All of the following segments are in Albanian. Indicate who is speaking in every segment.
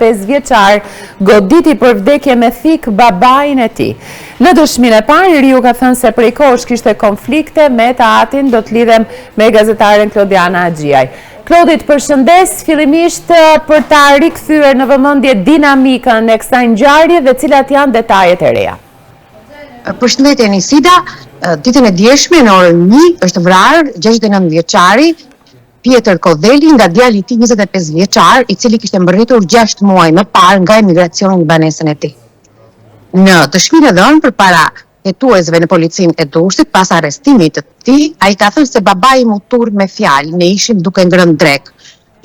Speaker 1: 25 vjeçar goditi për vdekje me thik babain e tij. Në dëshminë e parë, Riu ka thënë se prej kohësh kishte konflikte me Taatin, do të lidhem me gazetaren Klodiana Axhiaj. Klodit, përshëndes, fillimisht për ta rikthyer në vëmendje dinamikën e kësaj ngjarje dhe cilat janë detajet e reja.
Speaker 2: Përshëndetje Nisida, ditën e djeshme në orën 1 është vrarë 69 vjeçari Pjetër Kodheli nga djali i tij 25 vjeçar, i cili kishte mbërritur 6 muaj më parë nga emigracioni në banesën e tij. Në dëshminë e dhënë përpara hetuesve në policinë e Durrësit pas arrestimit të tij, ai ka thënë se babai mu turr me fjalë, ne ishim duke ngrënë drek.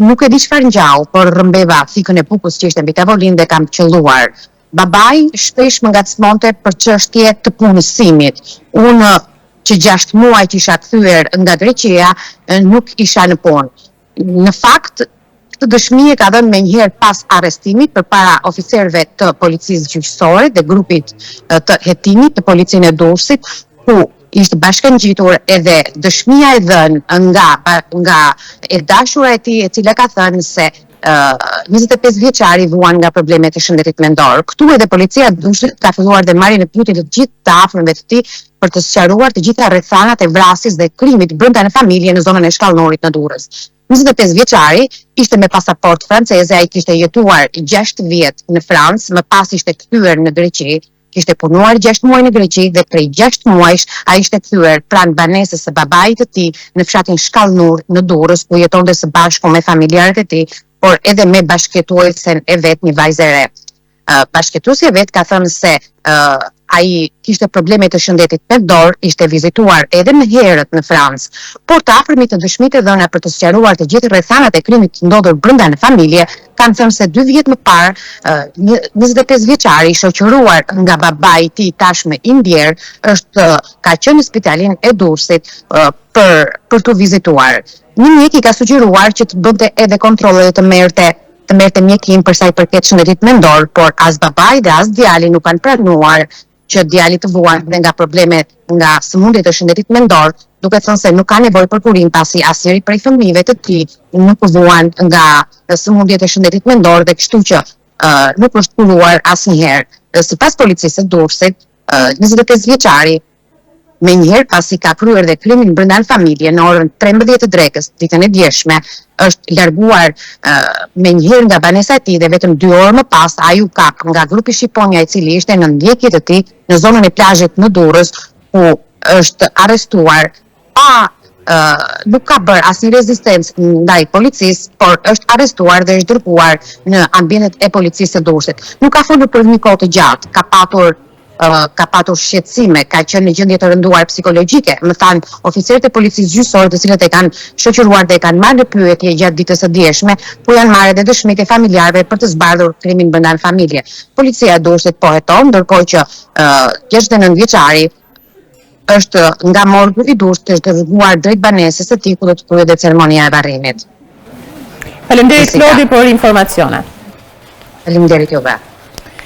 Speaker 2: Nuk e di çfarë ngjau, por rrëmbeva thikën e bukës që ishte mbi tavolinë dhe kam qelluar. Babai shpesh më ngacmonte për çështje të punësimit. Unë që 6 muaj që isha kthyer nga Greqia, nuk isha në punë. Në fakt, këtë dëshmi e ka dhënë menjëherë pas arrestimit përpara oficerëve të policisë gjyqësore dhe grupit të hetimit të policinë e Durrësit, ku ishte bashkangjitur edhe dëshmia e dhënë nga e dashura e tij, e cila ka thënë se 25 vjeçari vuan nga problemet e shëndetit mendor. Këtu edhe policia e Durrësit ka filluar dhe marrjen e pyetje të gjithë të afërmve të tij për të sqaruar të gjitha rrethanat e vrasjes dhe krimit brenda në familje në zonën e Shkallënorit në Durrës. 25 vjeçari ishte me pasaport franceze, ai kishte jetuar 6 vjet në Francë, më pas ishte kthyer në Greqi, kishte punuar 6 muaj në Greqi dhe prej 6 muajsh ai ishte kthyer pranë banesës së babait të tij në fshatin Shkallënur në Durrës, ku jetonte së bashku me familjarët e tij, por edhe me bashkëtuesen e vet, një vajzë e re. Bashkëtuesi e vet ka thënë se ai kishte probleme të shëndetit mendor, ishte vizituar edhe më herët në Francë, por të afërmit të dëshmitë e dhëna për të sqaruar të gjithë rrethanat e krimit të ndodhur brenda në familje, kanë thënë se 2 vjet më parë, 25 vjeçari, shoqëruar nga babai i tij tashmë i ndjer, ka qenë në spitalin e Durrësit për të vizituar. Një mjek i ka sugjeruar që të bënte edhe kontrolle të merrte mjekim për sa i përket shëndetit mendor, por as babai dhe as djali nuk kanë pranuar që djali të vuan dhe nga problemet nga sëmundjet të shëndetit mendor, duke thënë se nuk ka nevojë për kurim pasi asnjëri prej fëmijëve të tij nuk vuan nga sëmundjet e shëndetit mendor dhe kështu që nuk është kuruar asnjëherë. Sipas policisë së Durrësit, 25 vjeçari menjëherë pasi ka kryer dhe krimin brenda në familje në orën 13 të drekës, ditën e djeshme, është larguar menjëherë nga banesa e tij dhe vetëm 2 orë më pas ai u kap nga grupi Shqiponia, i cili ishte në ndjekje të tij në zonën e plazhit në Durrës, ku është arrestuar nuk ka bërë asnjë rezistencë ndaj policisë, por është arrestuar dhe është dërguar në ambientet e policisë së Durrësit. Nuk ka folur për një kohë të gjatë, ka patur shqetësime, ka qenë në gjendje të rënduar psikologjike. Më thanë oficerët e policisë gjyqësore, të cilët e kanë shoqëruar dhe e kanë marrë në pyetje gjatë ditës së djeshme, ku janë marrë edhe dëshmitë e familjarëve për të zbardhur krimin brenda në familje. Policia e Durrësit po heton, ndërkohë që 69 vjeçari është nga morgu i Durrësit, është dërguar drejt banesës së tij ku do të kryhet dhe ceremonia e varrimit.
Speaker 1: Faleminderit Klodi për informacione.
Speaker 2: Faleminderit juve.